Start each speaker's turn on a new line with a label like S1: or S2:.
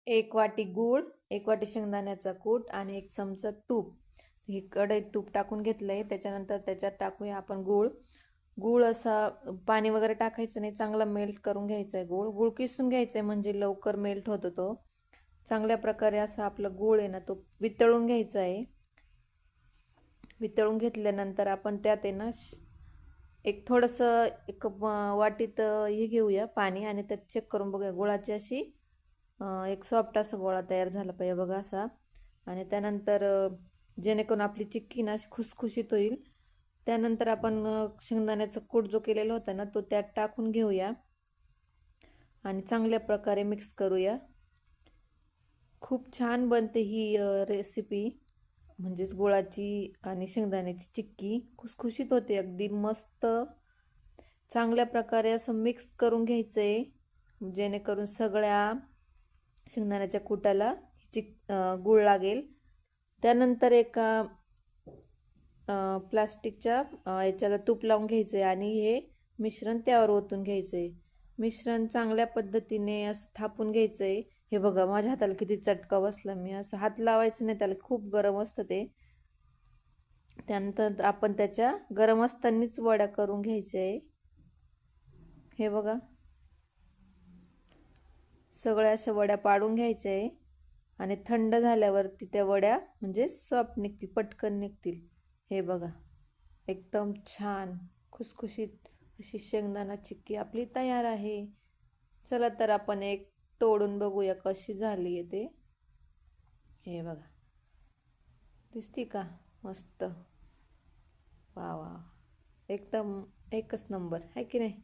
S1: एक वाटी गूळ, एक वाटी शेंगदाण्याचा कूट आणि एक चमचा तूप. ही कढईत तूप टाकून घेतलंय. त्याच्यानंतर त्याच्यात टाकूया आपण गूळ. गूळ असा पाणी वगैरे टाकायचं नाही, चांगला मेल्ट करून घ्यायचा आहे गूळ. गूळ किसून घ्यायचा आहे म्हणजे लवकर मेल्ट होतो तो. चांगल्या प्रकारे असा आपला गूळ आहे ना तो वितळून घ्यायचा आहे. वितळून घेतल्यानंतर आपण त्यात आहे ना एक थोडंसं एक वाटीत हे घेऊया पाणी आणि त्यात चेक करून बघूया गुळाची अशी एक सॉफ्ट असा गोळा तयार झाला पाहिजे बघा असा. आणि त्यानंतर जेणेकरून आपली चिक्की ना खुसखुशीत होईल. त्यानंतर आपण शेंगदाण्याचा कूट जो केलेला होता ना तो त्यात टाकून घेऊया आणि चांगल्या प्रकारे मिक्स करूया. खूप छान बनते ही रेसिपी, म्हणजेच गुळाची आणि शेंगदाण्याची चिक्की. खुसखुशीत होते अगदी मस्त. चांगल्या प्रकारे असं मिक्स करून घ्यायचं आहे जेणेकरून सगळ्या शेंगदाण्याच्या कुटाला गूळ लागेल. त्यानंतर एका प्लास्टिकच्या याच्याला तूप लावून घ्यायचं आहे आणि हे मिश्रण त्यावर ओतून घ्यायचं आहे. मिश्रण चांगल्या पद्धतीने असं थापून घ्यायचं आहे. हे बघा माझ्या हाताला किती चटका बसला. मी असं हात लावायचं नाही त्याला, खूप गरम असतं ते. त्यानंतर आपण त्याच्या गरम असतानाच वड्या करून घ्यायच्या आहे. हे बघा सगळ्या अशा वड्या पाडून घ्यायच्या आहे आणि थंड झाल्यावरती त्या वड्या म्हणजे सॉफ्ट निघतील, पटकन निघतील. हे बघा एकदम छान खुसखुशीत अशी शेंगदाणा चिक्की आपली तयार आहे. चला तर आपण एक तोडून बघूया कशी झाली आहे ते. हे बघा दिसती का मस्त. वा वा एकदम एकच नंबर आहे की नाही.